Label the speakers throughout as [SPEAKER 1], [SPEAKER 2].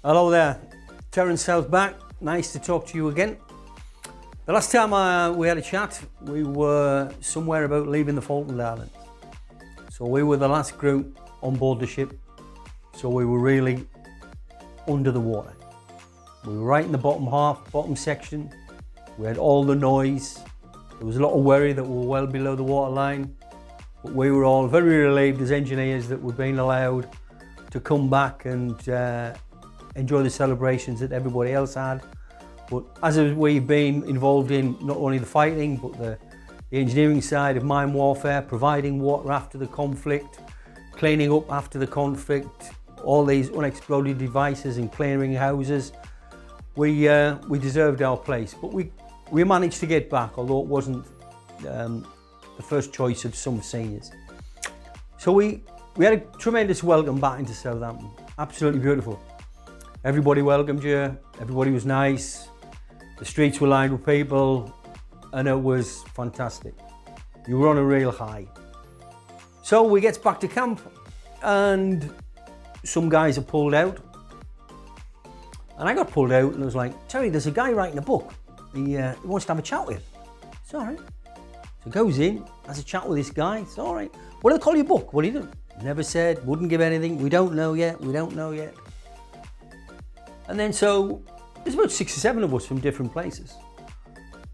[SPEAKER 1] Hello there, Terence South back. Nice to talk to you again. The last time we had a chat, we were somewhere about leaving the Falkland Islands. So we were the last group on board the ship. So we were really under the water. We were right in the bottom section. We had all the noise. There was a lot of worry that we were well below the waterline. But we were all very relieved as engineers that we're being allowed to come back and enjoy the celebrations that everybody else had. But as we've been involved in not only the fighting, but the engineering side of mine warfare, providing water after the conflict, cleaning up after the conflict, all these unexploded devices and clearing houses, we deserved our place. But we managed to get back, although it wasn't the first choice of some seniors. So we had a tremendous welcome back into Southampton. Absolutely beautiful. Everybody welcomed you, everybody was nice, the streets were lined with people, and it was fantastic. You were on a real high. So we get back to camp, and some guys are pulled out. And I got pulled out, and I was like, Terry, there's a guy writing a book. He wants to have a chat with you. It's all right. So goes in, has a chat with this guy. It's all right. What do they call your book? What are you doing? Never said, wouldn't give anything. We don't know yet. And then so there's about 6 or 7 of us from different places.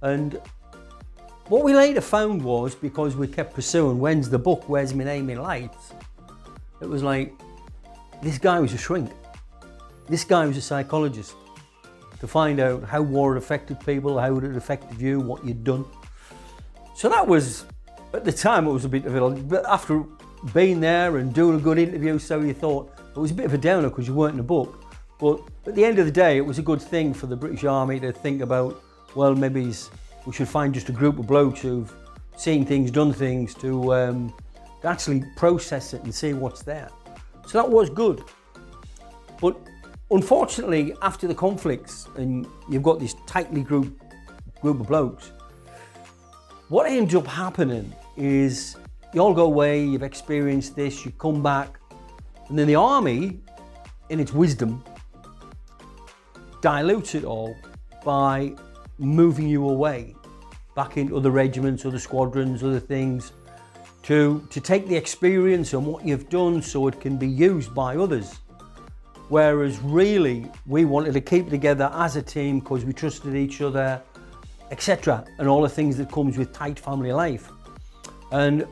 [SPEAKER 1] And what we later found was, because we kept pursuing, when's the book, where's my name in lights? It was like, this guy was a shrink. This guy was a psychologist to find out how war affected people, how it affected you, what you'd done. So that was, at the time, it was a bit of a, but after being there and doing a good interview, so you thought, it was a bit of a downer because you weren't in a book. But at the end of the day, it was a good thing for the British Army to think about, well, maybe we should find just a group of blokes who've seen things, done things, to actually process it and see what's there. So that was good. But unfortunately, after the conflicts, and you've got this tightly group of blokes, what ends up happening is you all go away, you've experienced this, you come back, and then the army, in its wisdom, dilutes it all by moving you away back into other regiments, other squadrons, other things, to take the experience and what you've done so it can be used by others. Whereas really, we wanted to keep together as a team because we trusted each other, etc. And all the things that comes with tight family life. And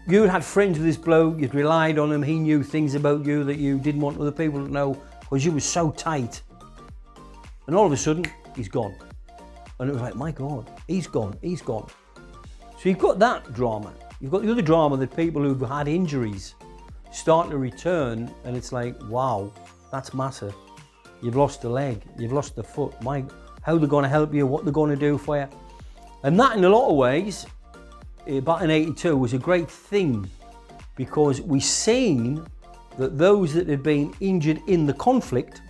[SPEAKER 1] you had friends with this bloke, you'd relied on him, he knew things about you that you didn't want other people to know because you were so tight. And all of a sudden, he's gone. And it was like, my God, he's gone. So you've got that drama. You've got the other drama that people who've had injuries start to return, and it's like, wow, that's massive. You've lost a leg, you've lost a foot. How they're going to help you, what they're going to do for you. And that, in a lot of ways, back in '82, was a great thing because we seen that those that had been injured in the conflict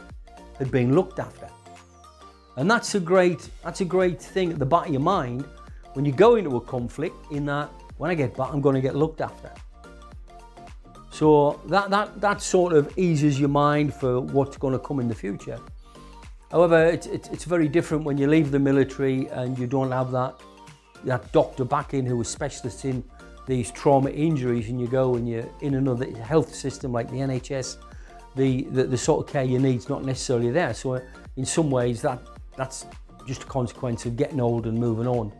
[SPEAKER 1] had been looked after. And that's a great thing at the back of your mind when you go into a conflict, in that when I get back, I'm going to get looked after. So that sort of eases your mind for what's going to come in the future. However, it's very different when you leave the military and you don't have that doctor back in who is specialist in these trauma injuries, and you go and you're in another health system like the NHS, the sort of care you need is not necessarily there. So in some ways that's just a consequence of getting old and moving on.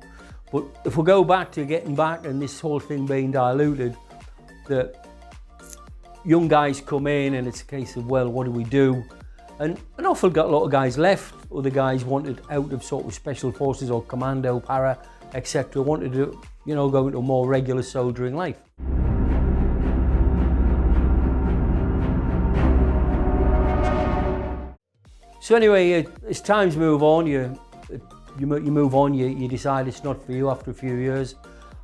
[SPEAKER 1] But if we go back to getting back and this whole thing being diluted, that young guys come in and it's a case of, well, what do we do? And an awful lot of guys left, other guys wanted out of sort of special forces or commando, para, etc. wanted to, go into a more regular soldiering life. So anyway, as times move on, you move on, you decide it's not for you after a few years.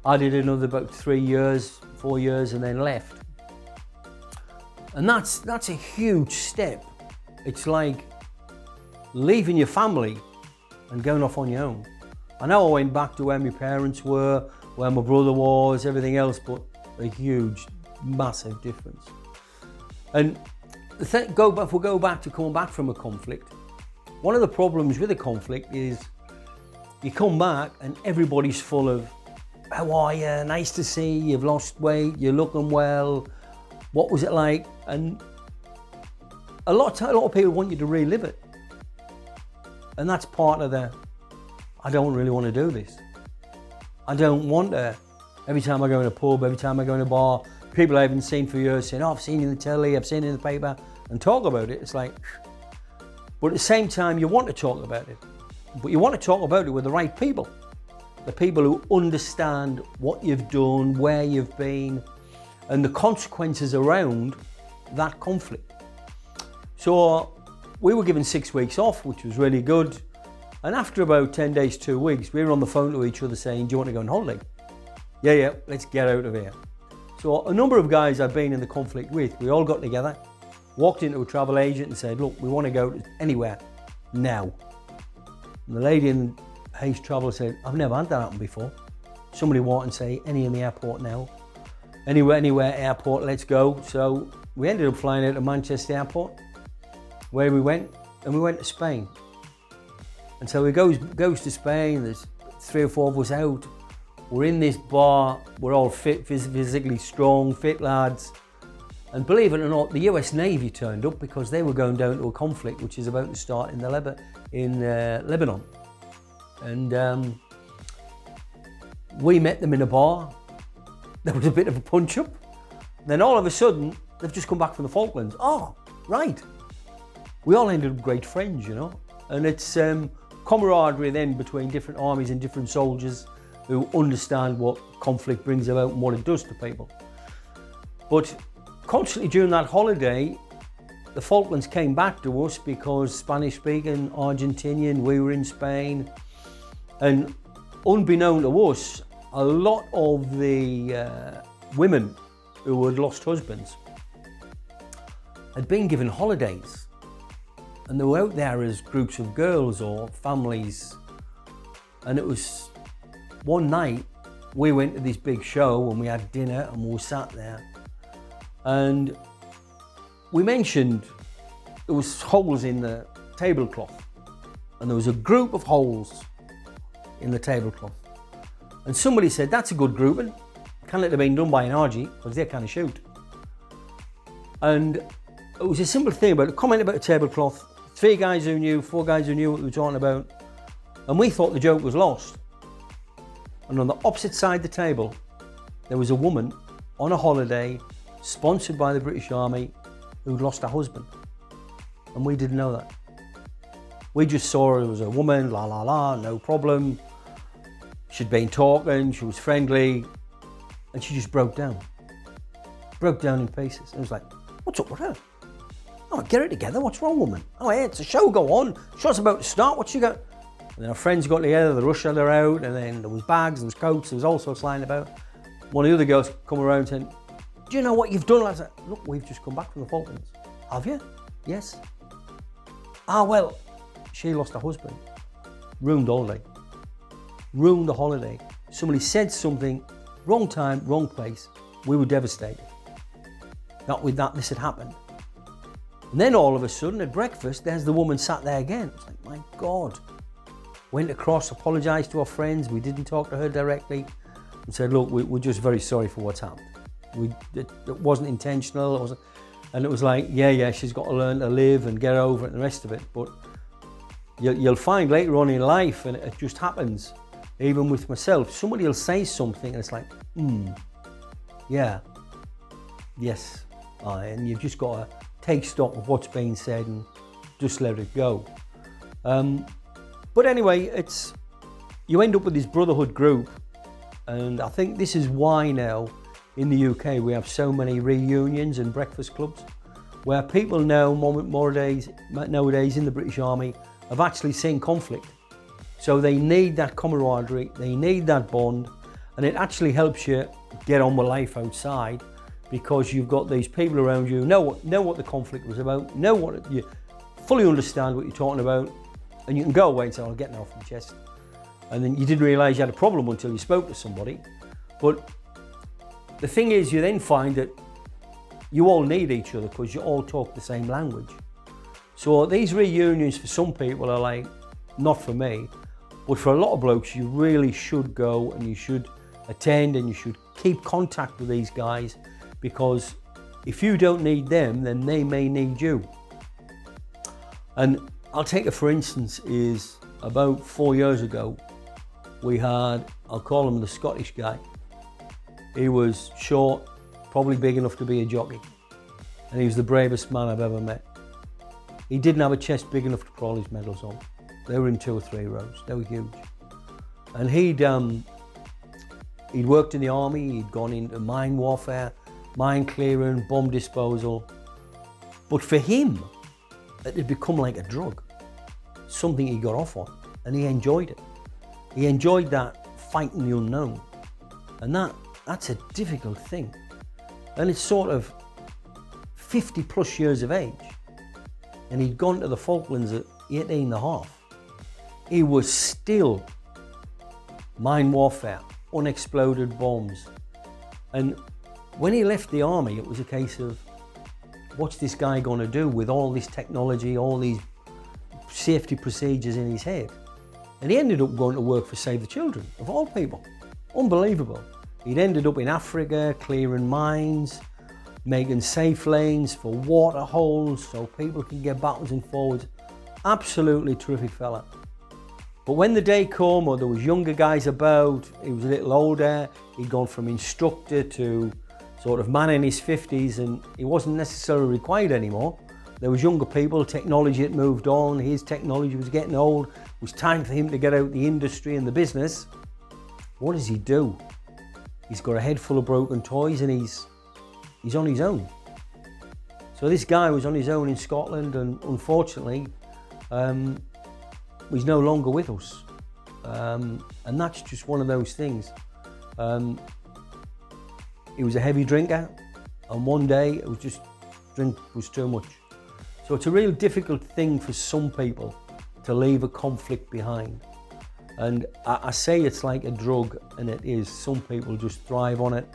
[SPEAKER 1] I did another about 3 years, 4 years, and then left. And that's a huge step. It's like leaving your family and going off on your own. I know I went back to where my parents were, where my brother was, everything else, but a huge, massive difference. And if we go back to coming back from a conflict, one of the problems with a conflict is you come back and everybody's full of, how are you? Nice to see you. You've lost weight. You're looking well. What was it like? And a lot of people want you to relive it. And that's part of I don't really want to do this. I don't want to, every time I go in a pub, every time I go in a bar, people I haven't seen for years saying, oh, I've seen you in the telly, I've seen you in the paper, and talk about it. It's like, but at the same time, you want to talk about it. But you want to talk about it with the right people. The people who understand what you've done, where you've been, and the consequences around that conflict. So we were given 6 weeks off, which was really good. And after about 10 days, 2 weeks, we were on the phone to each other saying, do you want to go on holiday? Yeah, let's get out of here. So a number of guys I've been in the conflict with, we all got together, walked into a travel agent and said, look, we want to go anywhere now. And the lady in Hayes Travel said, I've never had that happen before. Somebody walked and say, any in the airport now. Anywhere airport, let's go. So we ended up flying out of Manchester Airport, where we went, and we went to Spain. And so he goes to Spain, there's 3 or 4 of us out. We're in this bar, we're all fit, physically strong, fit lads. And believe it or not, the US Navy turned up because they were going down to a conflict which is about to start in Lebanon. And we met them in a bar. There was a bit of a punch-up. Then all of a sudden, they've just come back from the Falklands. Oh, right. We all ended up great friends, you know. And it's camaraderie then between different armies and different soldiers who understand what conflict brings about and what it does to people. But constantly during that holiday, the Falklands came back to us because Spanish-speaking, Argentinian, we were in Spain. And unbeknown to us, a lot of the women who had lost husbands had been given holidays. And they were out there as groups of girls or families. And it was one night, we went to this big show and we had dinner and we were sat there. And we mentioned there was holes in the tablecloth. And there was a group of holes in the tablecloth. And somebody said, that's a good grouping. Can't let it have been done by an RG, because they can't shoot. And it was a simple thing about a comment about a tablecloth. 3 guys who knew, 4 guys who knew what we were talking about. And we thought the joke was lost. And on the opposite side of the table, there was a woman on a holiday, sponsored by the British Army, who'd lost her husband. And we didn't know that. We just saw her as a woman, la la la, no problem. She'd been talking, she was friendly, and she just broke down. Broke down in pieces. It was like, what's up with her? Oh, get it together, what's wrong, woman? Oh, hey, it's a show, go on. Show's about to start, what you got? And then our friends got together, they rushed her out, and then there was bags, there was coats, there was all sorts lying about. One of the other girls come around saying, do you know what you've done, lads? Look, we've just come back from the Falklands. Have you? Yes. Ah, well, she lost her husband. Ruined the holiday. Ruined the holiday. Somebody said something, wrong time, wrong place. We were devastated. Not with that, this had happened. And then all of a sudden at breakfast, there's the woman sat there again. It's like, my God. Went across, apologised to our friends. We didn't talk to her directly and said, look, we're just very sorry for what's happened. It wasn't intentional. It wasn't, and it was like, yeah, she's got to learn to live and get over it and the rest of it. But you'll find later on in life, and it just happens, even with myself, somebody will say something and it's like, yeah, yes. And you've just got to take stock of what's being said and just let it go. But anyway, you end up with this brotherhood group, and I think this is why now in the UK we have so many reunions and breakfast clubs, where people now nowadays in the British Army have actually seen conflict. So they need that camaraderie, they need that bond, and it actually helps you get on with life outside, because you've got these people around you who know what the conflict was about, you fully understand what you're talking about, and you can go away and say, I'll get that off my chest. And then you didn't realise you had a problem until you spoke to somebody. But the thing is, you then find that you all need each other because you all talk the same language. So these reunions for some people are like, not for me, but for a lot of blokes, you really should go and you should attend and you should keep contact with these guys, because if you don't need them, then they may need you. And I'll take it for instance, is about 4 years ago, we had, I'll call him the Scottish guy. He was short, probably big enough to be a jockey. And he was the bravest man I've ever met. He didn't have a chest big enough to put all his medals on. They were in 2 or 3 rows, they were huge. And he'd worked in the army, he'd gone into mine warfare, mine clearing, bomb disposal. But for him, it had become like a drug, something he got off on, and he enjoyed it. He enjoyed that fighting the unknown. And that's a difficult thing. And it's sort of 50 plus years of age. And he'd gone to the Falklands at 18 and a half. He was still mine warfare, unexploded bombs. And when he left the army, it was a case of, what's this guy going to do with all this technology, all these safety procedures in his head? And he ended up going to work for Save the Children, of all people. Unbelievable. He'd ended up in Africa, clearing mines, making safe lanes for water holes so people can get backwards and forwards. Absolutely terrific fella. But when the day came, or there was younger guys about, he was a little older, he'd gone from instructor to sort of man in his 50s, and he wasn't necessarily required anymore. There was younger people, technology had moved on, his technology was getting old, it was time for him to get out the industry and the business. What does he do? He's got a head full of broken toys and he's on his own. So this guy was on his own in Scotland, and unfortunately, he's no longer with us. And that's just one of those things. He was a heavy drinker, and one day it was just, drink was too much. So it's a real difficult thing for some people to leave a conflict behind. And I say it's like a drug, and it is. Some people just thrive on it,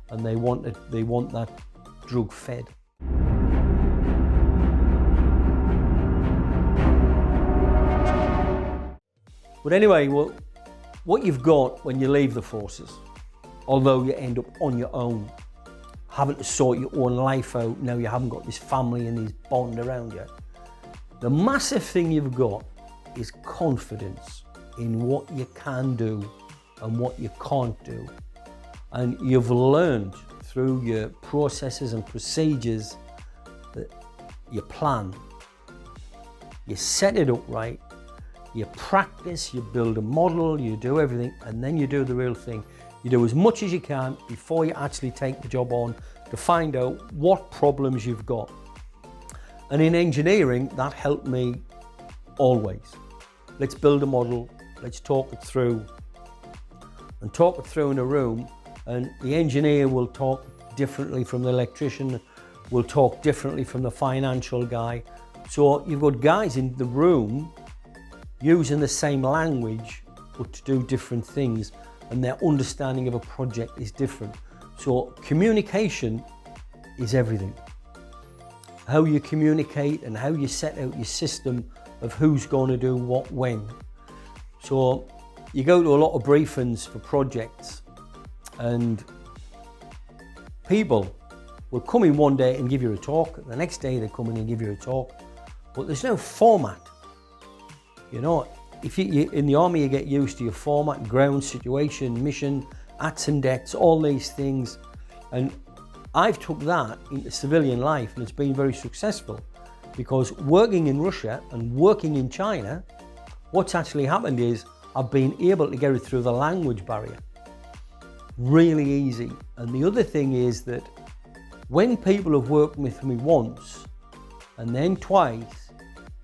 [SPEAKER 1] and they want that drug fed. But anyway, well, what you've got when you leave the forces, although you end up on your own, having to sort your own life out, now you haven't got this family and this bond around you, the massive thing you've got is confidence in what you can do and what you can't do. And you've learned through your processes and procedures that you plan, you set it up right, you practice, you build a model, you do everything, and then you do the real thing. You do as much as you can before you actually take the job on to find out what problems you've got. And in engineering, that helped me always. Let's build a model, let's talk it through, and talk it through in a room, and the engineer will talk differently from the electrician, will talk differently from the financial guy. So you've got guys in the room using the same language, but to do different things, and their understanding of a project is different. So communication is everything. How you communicate and how you set out your system of who's going to do what when. So you go to a lot of briefings for projects, and people will come in one day and give you a talk, the next day they come in and give you a talk, but there's no format. You know, if you in the army, you get used to your format, ground, situation, mission, ats and debts, all these things. And I've took that into civilian life, and it's been very successful, because working in Russia and working in China, what's actually happened is I've been able to get it through the language barrier. Really easy. And the other thing is that when people have worked with me once and then twice,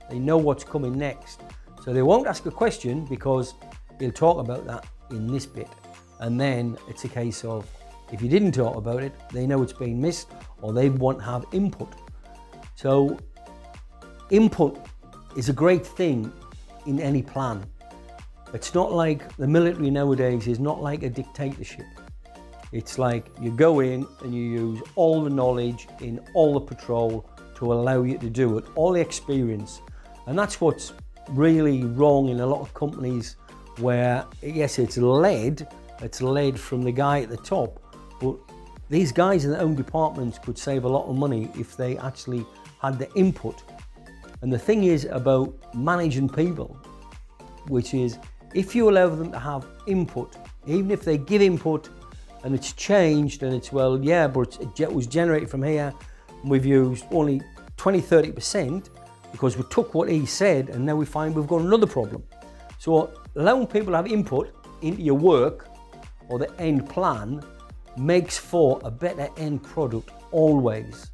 [SPEAKER 1] they know what's coming next. So they won't ask a question because he'll talk about that in this bit. And then it's a case of, if you didn't talk about it, they know it's been missed, or they want to have input. So input is a great thing in any plan. It's not like the military nowadays is not like a dictatorship. It's like you go in and you use all the knowledge in all the patrol to allow you to do it, all the experience. And that's what's really wrong in a lot of companies where, yes, it's led from the guy at the top, but these guys in their own departments could save a lot of money if they actually had the input. And the thing is about managing people, which is if you allow them to have input, even if they give input and it's changed and it's, well, yeah, but it was generated from here and we've used only 20-30% because we took what he said and now we find we've got another problem. So allowing people to have input into your work or the end plan makes for a better end product always,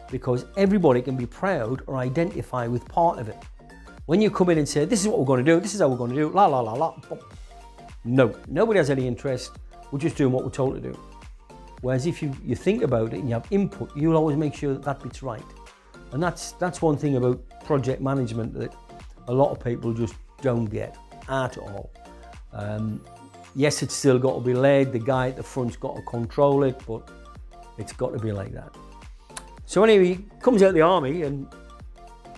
[SPEAKER 1] because everybody can be proud or identify with part of it. When you come in and say, this is what we're going to do, this is how we're going to do, la la la la, no, nobody has any interest, we're just doing what we're told to do. Whereas if you think about it and you have input, you'll always make sure that that bit's right. And that's one thing about project management that a lot of people just don't get at all. Yes, it's still got to be led, the guy at the front's got to control it, but it's got to be like that. So anyway, he comes out of the army and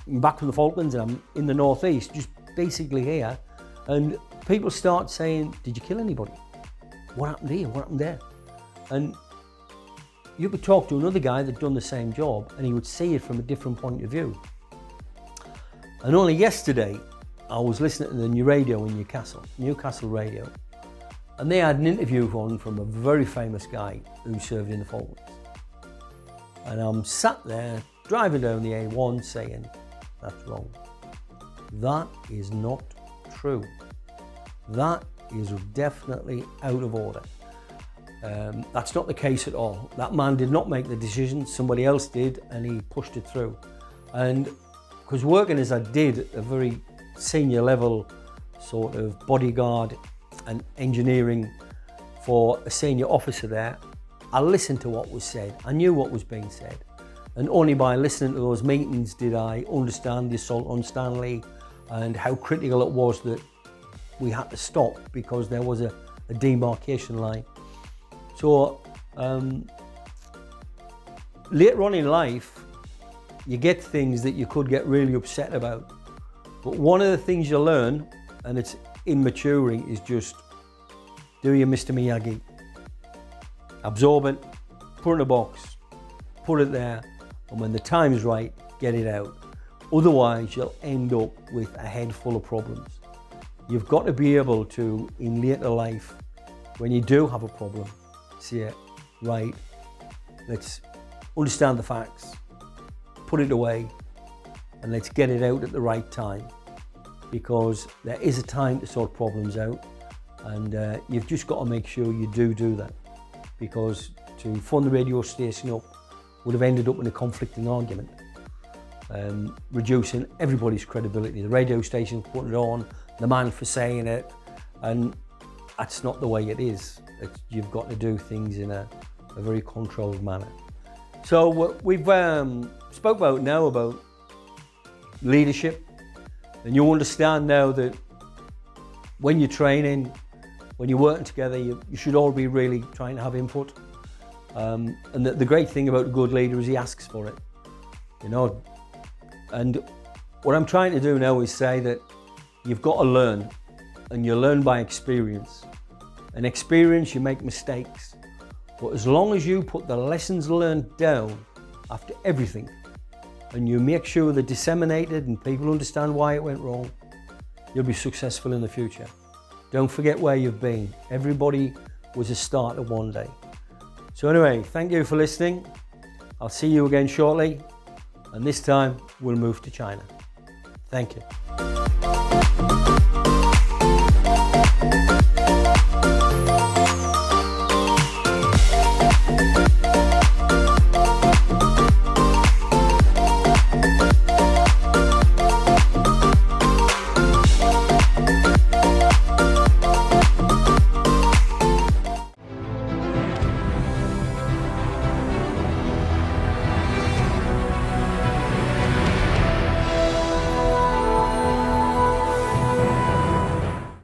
[SPEAKER 1] I'm back from the Falklands and I'm in the northeast, just basically here, and people start saying, did you kill anybody? What happened here? What happened there? And you could talk to another guy that'd done the same job and he would see it from a different point of view. And only yesterday, I was listening to the new radio in Newcastle radio, and they had an interview on from a very famous guy who served in the Falklands. And I'm sat there driving down the A1 saying, that's wrong. That is not true. That is definitely out of order. That's not the case at all. That man did not make the decision, somebody else did, and he pushed it through. And because working as I did at a very senior level sort of bodyguard and engineering for a senior officer there, I listened to what was said. I knew what was being said. And only by listening to those meetings did I understand the assault on Stanley and how critical it was that we had to stop because there was a demarcation line. So later on in life, you get things that you could get really upset about. But one of the things you learn, and it's in maturing, is just do your Mr. Miyagi. Absorb it, put it in a box, put it there, and when the time's right, get it out. Otherwise, you'll end up with a head full of problems. You've got to be able to, in later life, when you do have a problem, say, right, let's understand the facts, put it away, and let's get it out at the right time, because there is a time to sort problems out, and you've just got to make sure you do that, because to fund the radio station up would have ended up in a conflicting argument, reducing everybody's credibility. The radio station putting it on, the man for saying it, and that's not the way it is. You've got to do things in a very controlled manner. So we've spoke about now about leadership, and you understand now that when you're training, when you're working together, you should all be really trying to have input. And the great thing about a good leader is he asks for it, you know. And what I'm trying to do now is say that you've got to learn, and you learn by experience. And experience, you make mistakes. But as long as you put the lessons learned down after everything, and you make sure they're disseminated and people understand why it went wrong, you'll be successful in the future. Don't forget where you've been. Everybody was a starter one day. So anyway, thank you for listening. I'll see you again shortly, and this time we'll move to China. Thank you.